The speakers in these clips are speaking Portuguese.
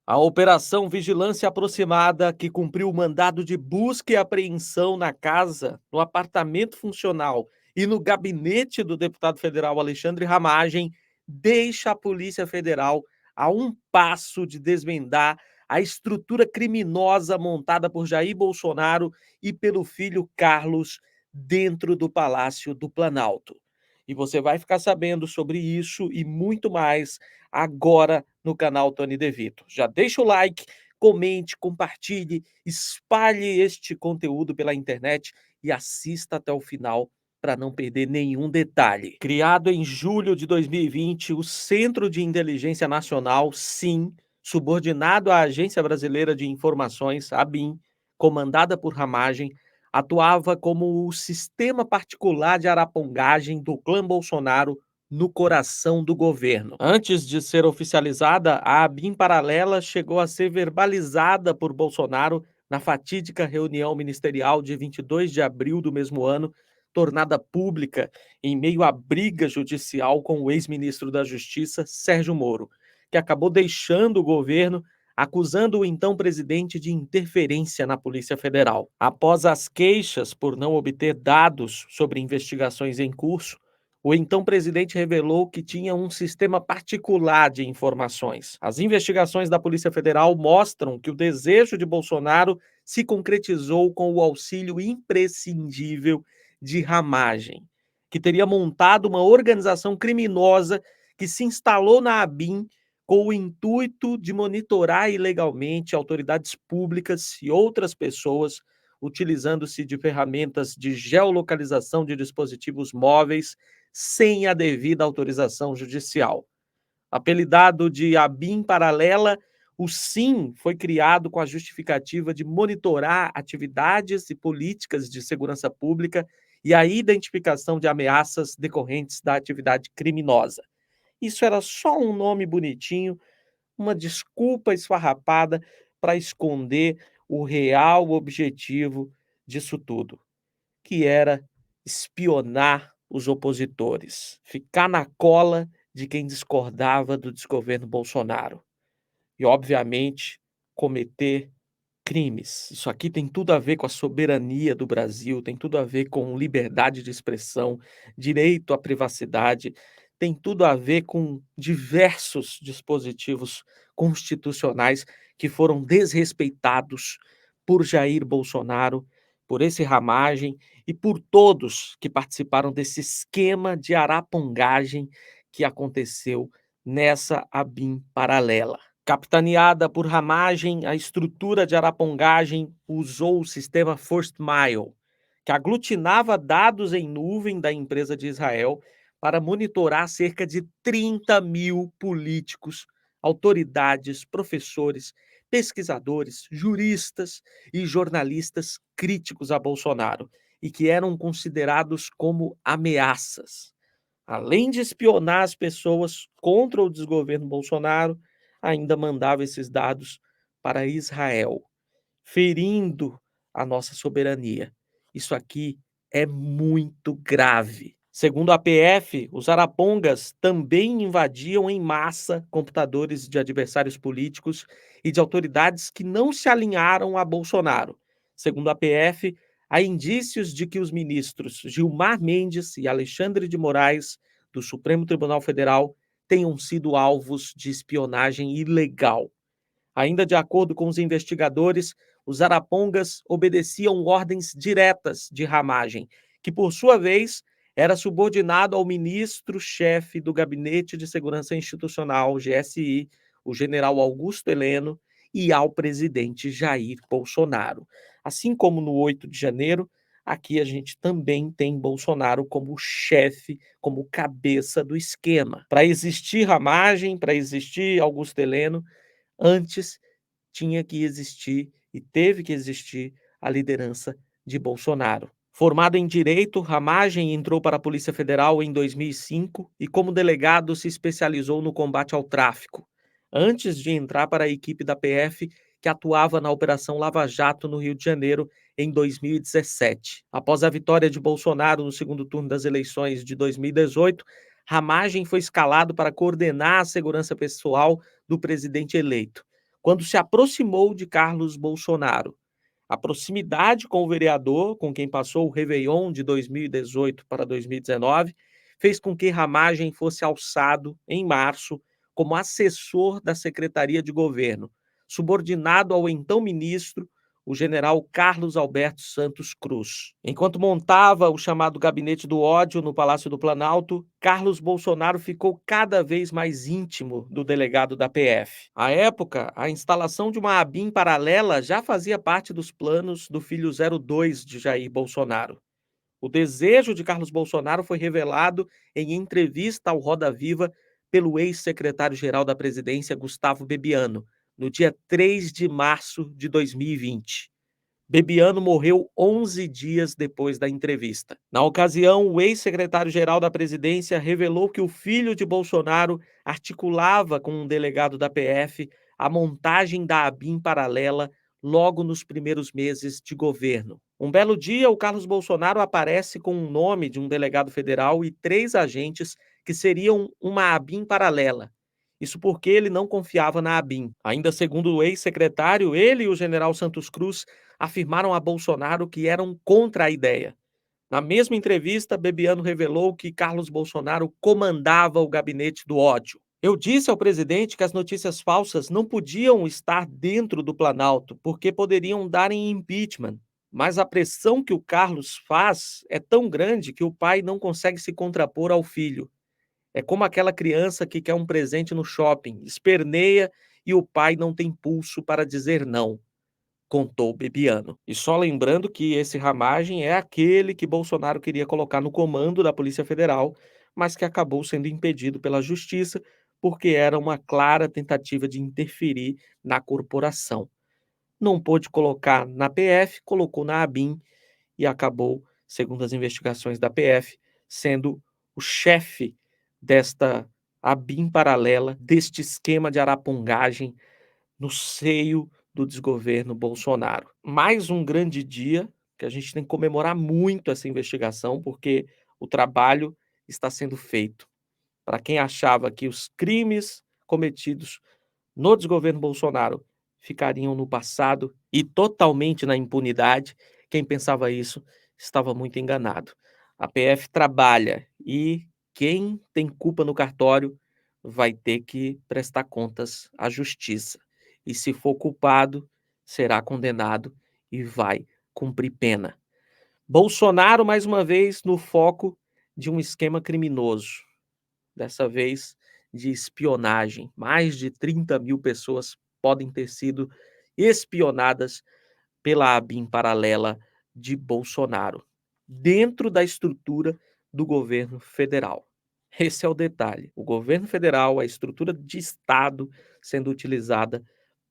A Operação Vigilância Aproximada, que cumpriu o mandado de busca e apreensão na casa, no apartamento funcional e no gabinete do deputado federal Alexandre Ramagem, deixa a Polícia Federal a um passo de desvendar a estrutura criminosa montada por Jair Bolsonaro e pelo filho Carlos dentro do Palácio do Planalto. E você vai ficar sabendo sobre isso e muito mais agora no canal Tony De Vito. Já deixa o like, comente, compartilhe, espalhe este conteúdo pela internet e assista até o final para não perder nenhum detalhe. Criado em julho de 2020, o Centro de Inteligência Nacional, SIM, subordinado à Agência Brasileira de Informações, ABIN, comandada por Ramagem, atuava como o sistema particular de arapongagem do clã Bolsonaro no coração do governo. Antes de ser oficializada, a ABIN paralela chegou a ser verbalizada por Bolsonaro na fatídica reunião ministerial de 22 de abril do mesmo ano, tornada pública em meio à briga judicial com o ex-ministro da Justiça, Sérgio Moro, que acabou deixando o governo acusando o então presidente de interferência na Polícia Federal. Após as queixas por não obter dados sobre investigações em curso, o então presidente revelou que tinha um sistema particular de informações. As investigações da Polícia Federal mostram que o desejo de Bolsonaro se concretizou com o auxílio imprescindível de Ramagem, que teria montado uma organização criminosa que se instalou na ABIN com o intuito de monitorar ilegalmente autoridades públicas e outras pessoas, utilizando-se de ferramentas de geolocalização de dispositivos móveis sem a devida autorização judicial. Apelidado de ABIN paralela, o SIM foi criado com a justificativa de monitorar atividades e políticas de segurança pública e a identificação de ameaças decorrentes da atividade criminosa. Isso era só um nome bonitinho, uma desculpa esfarrapada para esconder o real objetivo disso tudo, que era espionar os opositores, ficar na cola de quem discordava do desgoverno Bolsonaro e, obviamente, cometer crimes. Isso aqui tem tudo a ver com a soberania do Brasil, tem tudo a ver com liberdade de expressão, direito à privacidade, tem tudo a ver com diversos dispositivos constitucionais que foram desrespeitados por Jair Bolsonaro, por esse Ramagem e por todos que participaram desse esquema de arapongagem que aconteceu nessa ABIN paralela. Capitaneada por Ramagem, a estrutura de arapongagem usou o sistema First Mile, que aglutinava dados em nuvem da empresa de Israel para monitorar cerca de 30 mil políticos, autoridades, professores, pesquisadores, juristas e jornalistas críticos a Bolsonaro e que eram considerados como ameaças. Além de espionar as pessoas contra o desgoverno Bolsonaro, ainda mandava esses dados para Israel, ferindo a nossa soberania. Isso aqui é muito grave. Segundo a PF, os arapongas também invadiam em massa computadores de adversários políticos e de autoridades que não se alinharam a Bolsonaro. Segundo a PF, há indícios de que os ministros Gilmar Mendes e Alexandre de Moraes, do Supremo Tribunal Federal, tenham sido alvos de espionagem ilegal. Ainda de acordo com os investigadores, os arapongas obedeciam ordens diretas de Ramagem, que, por sua vez, era subordinado ao ministro-chefe do Gabinete de Segurança Institucional, GSI, o general Augusto Heleno, e ao presidente Jair Bolsonaro. Assim como no 8 de janeiro, aqui a gente também tem Bolsonaro como chefe, como cabeça do esquema. Para existir Ramagem, para existir Augusto Heleno, antes tinha que existir e teve que existir a liderança de Bolsonaro. Formado em Direito, Ramagem entrou para a Polícia Federal em 2005 e, como delegado, se especializou no combate ao tráfico, antes de entrar para a equipe da PF que atuava na Operação Lava Jato no Rio de Janeiro em 2017. Após a vitória de Bolsonaro no segundo turno das eleições de 2018, Ramagem foi escalado para coordenar a segurança pessoal do presidente eleito, quando se aproximou de Carlos Bolsonaro. A proximidade com o vereador, com quem passou o Réveillon de 2018 para 2019, fez com que Ramagem fosse alçado, em março, como assessor da Secretaria de Governo, subordinado ao então ministro, o general Carlos Alberto Santos Cruz. Enquanto montava o chamado Gabinete do Ódio no Palácio do Planalto, Carlos Bolsonaro ficou cada vez mais íntimo do delegado da PF. À época, a instalação de uma ABIN paralela já fazia parte dos planos do filho 02 de Jair Bolsonaro. O desejo de Carlos Bolsonaro foi revelado em entrevista ao Roda Viva pelo ex-secretário-geral da presidência, Gustavo Bebiano, no dia 3 de março de 2020. Bebiano morreu 11 dias depois da entrevista. Na ocasião, o ex-secretário-geral da presidência revelou que o filho de Bolsonaro articulava com um delegado da PF a montagem da ABIN paralela logo nos primeiros meses de governo. Um belo dia, o Carlos Bolsonaro aparece com o nome de um delegado federal e 3 agentes que seriam uma ABIN paralela. Isso porque ele não confiava na ABIN. Ainda segundo o ex-secretário, ele e o general Santos Cruz afirmaram a Bolsonaro que eram contra a ideia. Na mesma entrevista, Bebiano revelou que Carlos Bolsonaro comandava o gabinete do ódio. Eu disse ao presidente que as notícias falsas não podiam estar dentro do Planalto, porque poderiam dar em impeachment. Mas a pressão que o Carlos faz é tão grande que o pai não consegue se contrapor ao filho. É como aquela criança que quer um presente no shopping, esperneia e o pai não tem pulso para dizer não, contou Bebiano. E só lembrando que esse Ramagem é aquele que Bolsonaro queria colocar no comando da Polícia Federal, mas que acabou sendo impedido pela Justiça porque era uma clara tentativa de interferir na corporação. Não pôde colocar na PF, colocou na ABIN e acabou, segundo as investigações da PF, sendo o chefe desta ABIN paralela, deste esquema de arapongagem no seio do desgoverno Bolsonaro. Mais um grande dia que a gente tem que comemorar muito essa investigação, porque o trabalho está sendo feito. Para quem achava que os crimes cometidos no desgoverno Bolsonaro ficariam no passado e totalmente na impunidade, quem pensava isso estava muito enganado. A PF trabalha e quem tem culpa no cartório vai ter que prestar contas à justiça. E se for culpado, será condenado e vai cumprir pena. Bolsonaro, mais uma vez, no foco de um esquema criminoso, dessa vez de espionagem. Mais de 30.000 pessoas podem ter sido espionadas pela ABIN paralela de Bolsonaro, dentro da estrutura do governo federal. Esse é o detalhe. O governo federal, a estrutura de Estado sendo utilizada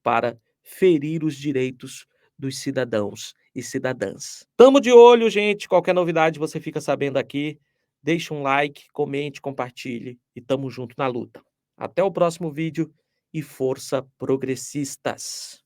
para ferir os direitos dos cidadãos e cidadãs. Tamo de olho, gente. Qualquer novidade você fica sabendo aqui. Deixe um like, comente, compartilhe e tamo junto na luta. Até o próximo vídeo e força progressistas!